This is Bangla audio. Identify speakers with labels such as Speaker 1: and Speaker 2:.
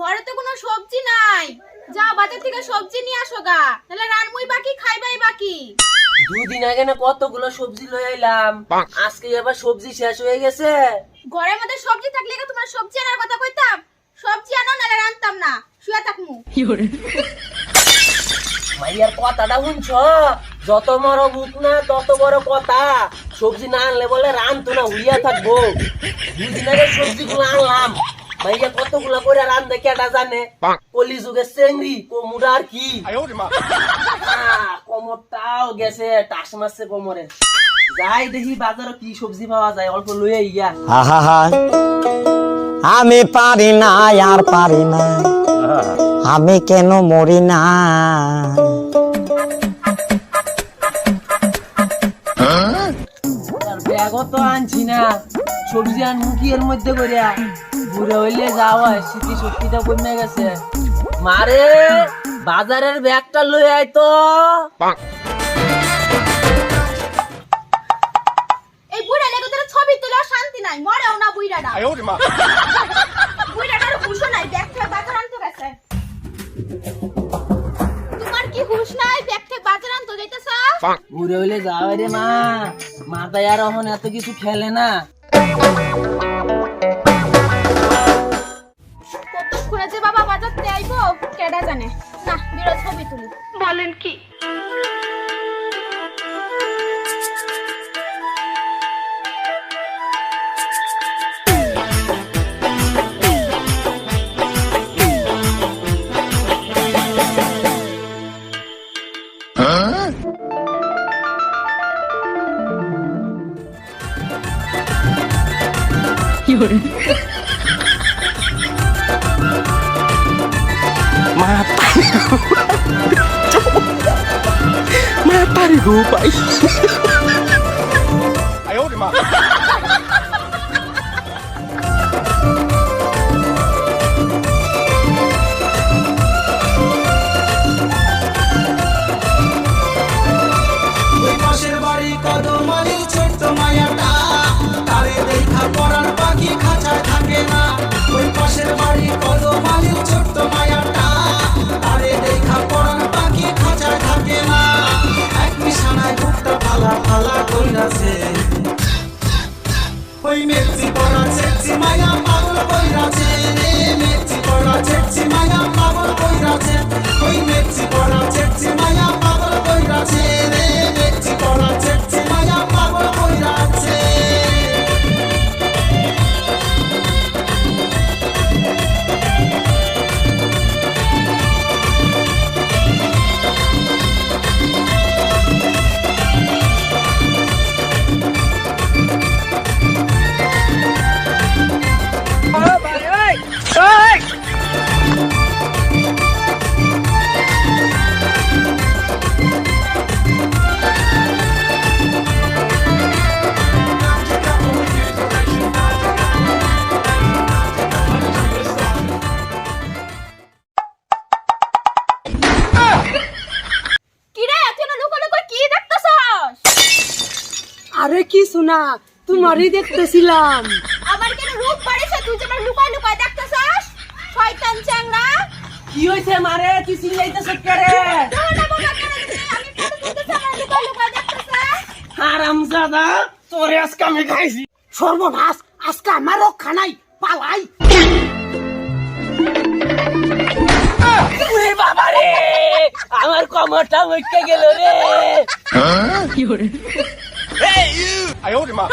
Speaker 1: ঘরে তো কোনো সবজি নাই, যাও বাজার থেকে সবজি নিয়ে আসো গা, তাহলে রানমুই বাকি খাইবাই বাকি।
Speaker 2: দুদিন আগে না কতগুলো সবজি লই আইলাম, আজকে আবার সবজি শেষ হয়ে গেছে।
Speaker 1: ঘরের মধ্যে সবজি থাকলে কি তোমার সবজি আনার কথা কইতাম? সবজি আনো নালে রানতাম না, শুয়ে থাকমু।
Speaker 2: মাইয়ার কথাটা শুনছ? যত বড় মুখ না তত বড় কথা। সবজি না আনলে বলে রানতো না, হুইয়া থাকবো। দুদিন আগে সবজিগুলো আনলাম, মাইয়া কতগুলা করে রান্ধে কেটা জানে? কলি যুগে চেংড়ি কোমুরা আর কি কোমরটাও গেছে, টাস মারছে কোমরে। যাই দেখি বাজারে কি সবজি পাওয়া যায়, অল্প লইয়া ইয়া।
Speaker 3: আমি পারি না আর পারি না, আমি কেন মরি না।
Speaker 2: ব্যাগও তো আনছি না, সবজি আনবো কি এর মধ্যে করিয়া? ঘুরে হইলে যাওয়া স্মৃতি শক্তিটা কমে গেছে। মারে বাজারের ব্যাগটা লই আয় তো।
Speaker 1: এই বুড়া লেগে তোর ছবি তুলে শান্তি নাই, মরেও না বুইড়াটা। বুইড়াটার হুঁশ নাই, ব্যাগ থেকে বাজার আনতে গেছে। তোমার কি হুঁশ নাই? ব্যাগ থেকে বাজার আনতে যাইতেছ?
Speaker 2: ঘুরে হইলে যাওয়া রে মা, মাথায় আর এখন এত কিছু খেলে না।
Speaker 1: কতক্ষণে যে বাবা বাজার থেকে আইবো কেডা জানে। না বিরো ছবি তুলি। বলেন কি?
Speaker 2: Matahari lupa.
Speaker 4: Ayo di mana?
Speaker 5: ওই মেচি পড়া চেচি মায়া পাগল কইরাছে রে, মেচি পড়া চেচি মায়া পাগল কইরাছে। ওই মেচি পড়া চেচি মায়া পাগল কইরাছে রে, মেচি পড়া চেচি মায়া পাগল কইরাছে।
Speaker 6: আরে কি শোনা, তোমারই দেখতেছিলাম।
Speaker 1: আবার কেন রূপ বাড়িছে? তুই যে আমার লুকায় লুকায় দেখতেছস, শয়তান চ্যাংড়া।
Speaker 2: কি হইছে মারে, তুই চিল্লাইতেছ কেরে?
Speaker 1: দৌড়া বাবা কেন দিছিস? আমি ফটো তুলতেছি, আমার লুকায় লুকায় দেখতেছস।
Speaker 2: হারামজাদা, তোরে আজকে আমি খাইছি।
Speaker 6: সর্বনাশ, আজকে আমার রক্ষা নাই, পালাই।
Speaker 2: বাবা রে, আমার কমরটা উঠে গেল রে।
Speaker 4: Ayo di mana?